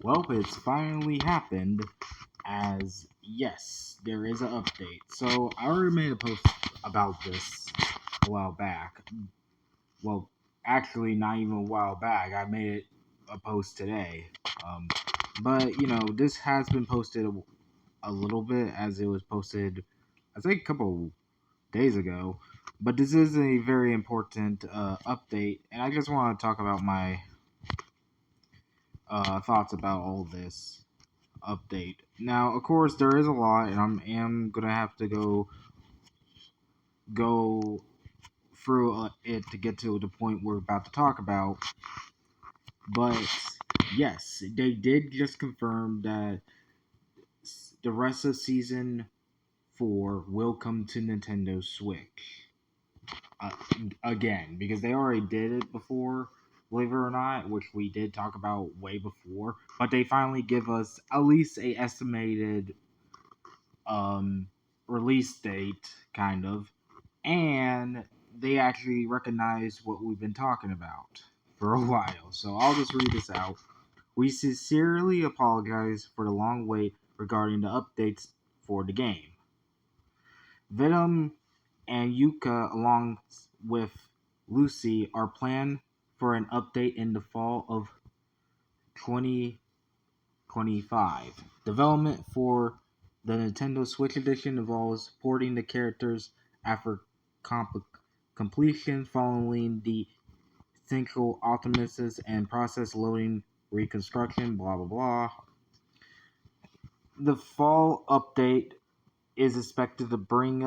Well, it's finally happened. As yes, there is an update. So I already made a post about this a while back. Well, actually, not even a while back. I made it a post today. Um, but this has been posted a little bit as it was posted, I think, a couple days ago. But this is a very important update, and I just want to talk about my thoughts about all this update. Now, of course, there is a lot, and am gonna have to go through it to get to the point we're about to talk about. But yes, they did just confirm that the rest of season 4 will come to Nintendo Switch uh, again because they already did it before. Believe it or not, which we did talk about way before, but they finally give us at least a estimated um, release date, kind of, and they actually recognize what we've been talking about for a while. So I'll just read this out. We sincerely apologize for the long wait regarding the updates for the game. Venom and Yuka, along with Lucy, are planned for an update in the fall of 2025. Development for the Nintendo Switch Edition involves porting the characters after completion following the central optimists and process loading reconstruction, blah blah blah. The fall update is expected to bring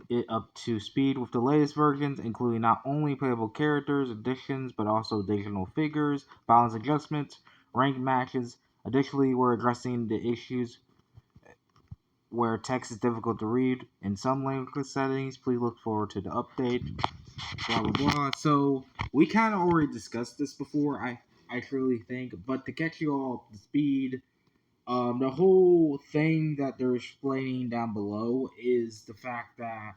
it up to speed with the latest versions, including not only playable characters additions, but also additional figures, balance adjustments, ranked matches. Additionally, we're addressing the issues where text is difficult to read in some language settings. Please look forward to the update. Blah blah blah. So we kind of already discussed this before. I truly think, but to catch you all up to speed, the whole thing that they're explaining down below is the fact that,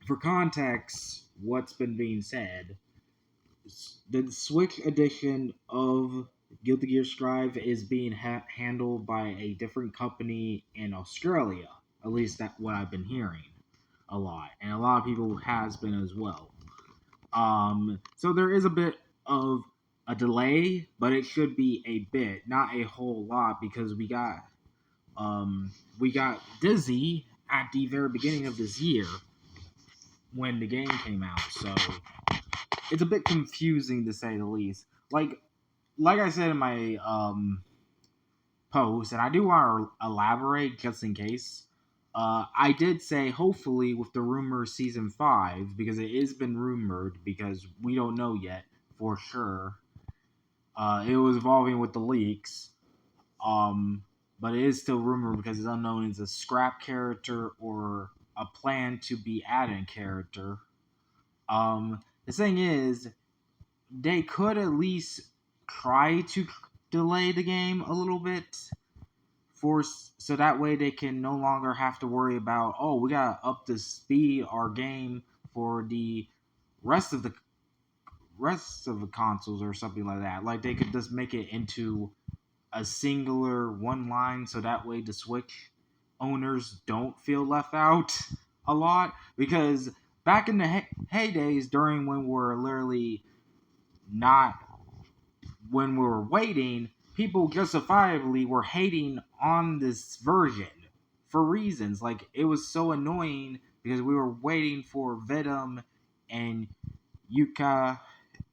for context, what's been being said, the Switch edition of Guilty Gear Strive is being handled by a different company in Australia. At least that's what I've been hearing a lot, and a lot of people has been as well. So there is a bit of a delay, but it should be a bit, not a whole lot, because we got Dizzy at the very beginning of this year when the game came out, so it's a bit confusing to say the least. Like I said in my post, and I do want to elaborate just in case. I did say hopefully with the rumor season 5 because it has been rumored because we don't know yet for sure. It was evolving with the leaks. But it is still rumored because it's unknown it's a scrap character or a plan to be added character. The thing is, they could at least try to delay the game a little bit for so that way they can no longer have to worry about, oh, we gotta up the speed our game for the rest of the consoles or something like that. Like they could just make it into a singular one line so that way the Switch owners don't feel left out a lot, because back in the heydays during when we're literally not when we were waiting, people justifiably were hating on this version for reasons like it was so annoying because we were waiting for Venom and Yuka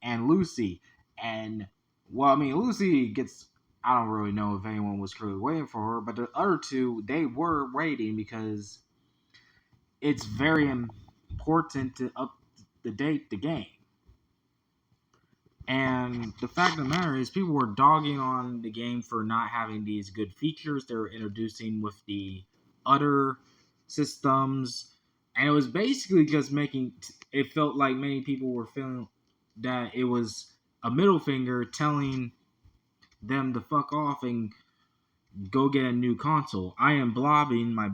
and Lucy. And well, I mean, Lucy gets. I don't really know if anyone was truly waiting for her, but the other two, they were waiting because it's very important to up the date the game. And the fact of the matter is, people were dogging on the game for not having these good features they were introducing with the other systems. And it was basically just making it felt like many people were feeling that it was a middle finger telling them to fuck off and go get a new console. I am blobbing my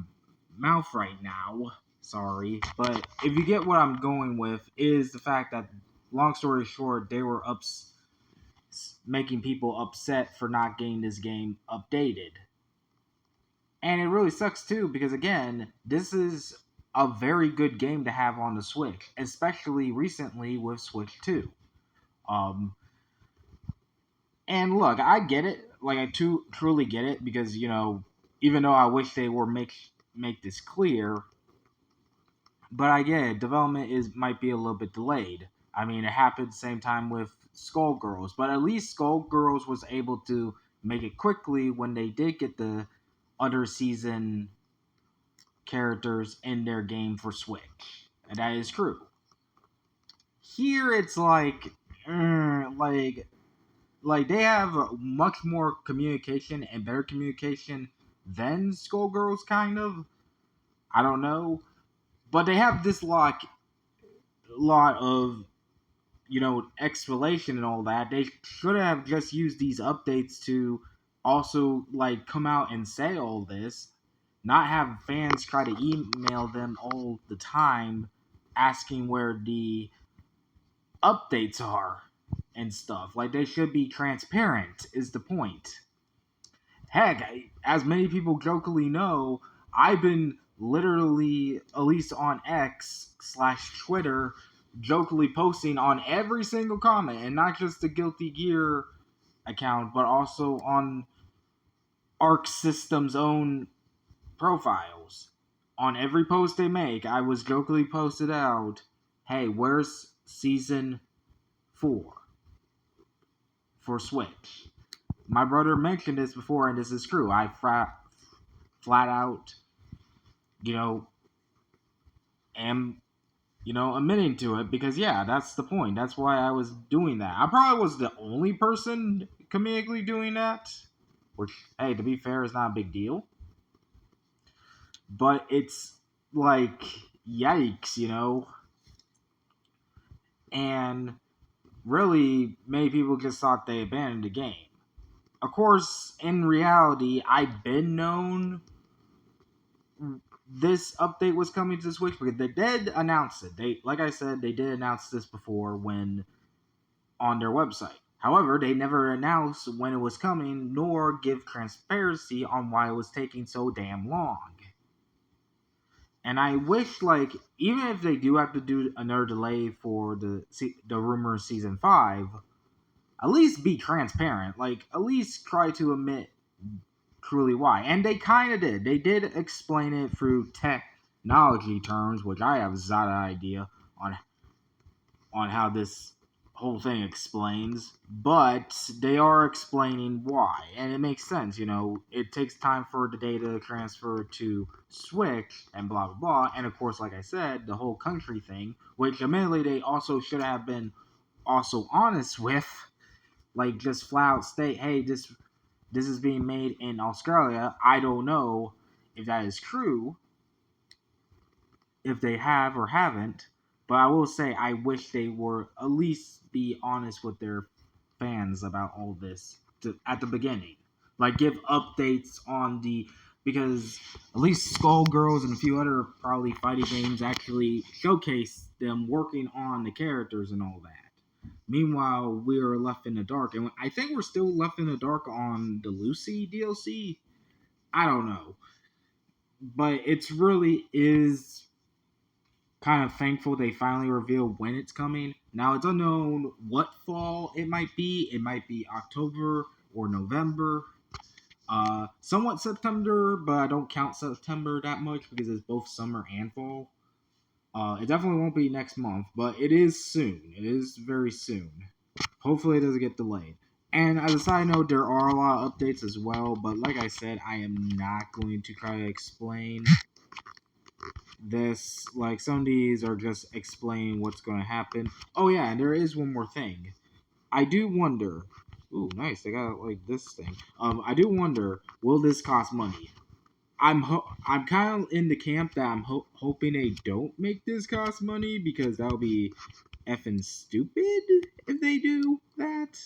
mouth right now. Sorry. But if you get what I'm going with, is the fact that, long story short, making people upset for not getting this game updated. And it really sucks too because again, this is a very good game to have on the Switch, especially recently with Switch 2. Um, and look, I get it. Like truly get it because even though I wish they were make this clear, but I get it. Development is might be a little bit delayed. I mean, it happened same time with Skullgirls, but at least Skullgirls was able to make it quickly when they did get the other season characters in their game for Switch, and that is true. Here, it's like they have much more communication and better communication than Skullgirls, kind of. I don't know, but they have this lot of explanation and all that. They should have just used these updates to also like come out and say all this, not have fans try to email them all the time asking where the updates are and stuff. Like they should be transparent is the point. Heck, as many people jokingly know, I've been literally, at least on X/Twitter, jokingly posting on every single comment, and not just the Guilty Gear account, but also on Arc System's own profiles. On every post they make, I was jokingly posted out, "Hey, where's season 4 for Switch?" My brother mentioned this before, and this is true. I flat out, you know, am admitting to it because yeah, that's the point. That's why I was doing that. I probably was the only person comedically doing that, which hey, to be fair, is not a big deal. But it's like yikes. And really, many people just thought they abandoned the game. Of course, in reality, I've been known this update was coming to the Switch because they did announce it. Like I said, they did announce this before when on their website. However, they never announced when it was coming, nor give transparency on why it was taking so damn long. And I wish, like, even if they do have to do another delay for the rumor season 5, at least be transparent. Like, at least try to admit truly why. And they kind of did. They did explain it through technology terms, which I have zero idea on how this whole thing explains, but they are explaining why, and it makes sense. It takes time for the data to transfer to Switch and blah blah blah, and of course, like I said, the whole country thing, which admittedly they also should have been also honest with, like just flat out state, hey, this is being made in Australia. I don't know if that is true, if they have or haven't, but I will say I wish they were at least be honest with their fans about all this at the beginning. Like give updates on because at least Skullgirls and a few other probably fighting games actually showcase them working on the characters and all that. Meanwhile, we are left in the dark, and I think we're still left in the dark on the Lucy DLC. I don't know, but it's really is kind of thankful they finally revealed when it's coming. Now it's unknown what fall it might be. It might be October or November. Somewhat September, but I don't count September that much because it's both summer and fall. It definitely won't be next month, but it is soon. It is very soon. Hopefully it doesn't get delayed. And as a side note, there are a lot of updates as well, but like I said, I am not going to try to explain this. Like some of these are just explaining what's going to happen. Oh yeah, and there is one more thing. I do wonder. Ooh, nice. They got like this thing. I do wonder, will this cost money? I'm kind of in the camp that I'm hoping they don't make this cost money because that would be effing stupid if they do that.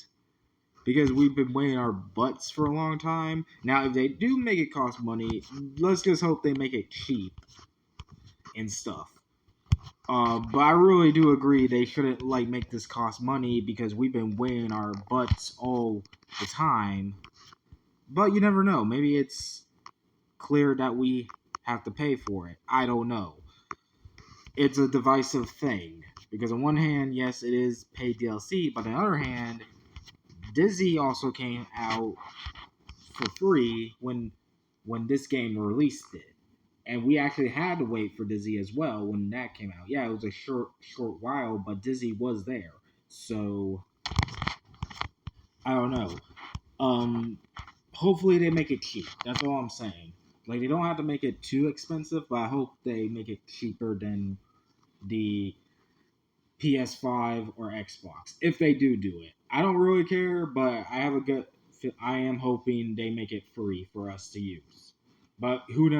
Because we've been waiting our butts for a long time. Now, if they do make it cost money, let's just hope they make it cheap and stuff. But I really do agree they shouldn't like make this cost money because we've been weighing our butts all the time. But you never know. Maybe it's clear that we have to pay for it. I don't know. It's a divisive thing because on one hand, yes, it is paid DLC, but on the other hand, Dizzy also came out for free when this game released it, and we actually had to wait for Dizzy as well when that came out. Yeah, it was a short while, but Dizzy was there, so I don't know. Um, Hopefully they make it cheap. That's all I'm saying. Like they don't have to make it too expensive, but I hope they make it cheaper than the PS5 or Xbox if they do it. I don't really care, but I have a good. I am hoping they make it free for us to use. But who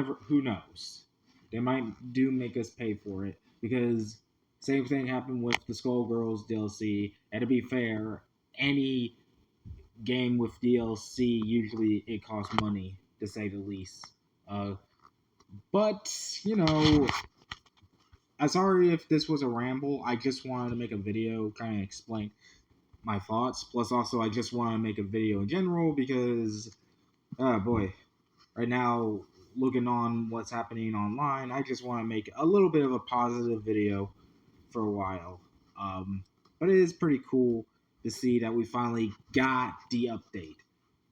knows? They might do make us pay for it because same thing happened with the Skullgirls DLC. And to be fair, any game with DLC usually it costs money to say the least. Uh, but you know, I'm sorry if this was a ramble. I just wanted to make a video, kind of explain my thoughts. Plus, also, I just want to make a video in general because, oh boy, right now, looking on what's happening online, I just want to make a little bit of a positive video for a while. But it is pretty cool to see that we finally got the update.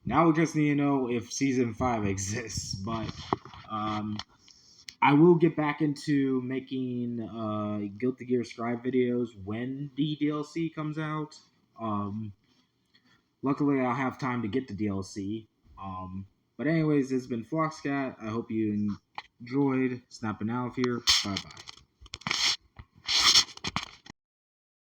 Now we just need to know if season 5 exists, but um, I will get back into making Guilty Gear Strive videos when the DLC comes out. Um, Luckily, I'll have time to get the DLC. But anyways, this has been Floxcat. I hope you enjoyed snapping out here. Bye bye.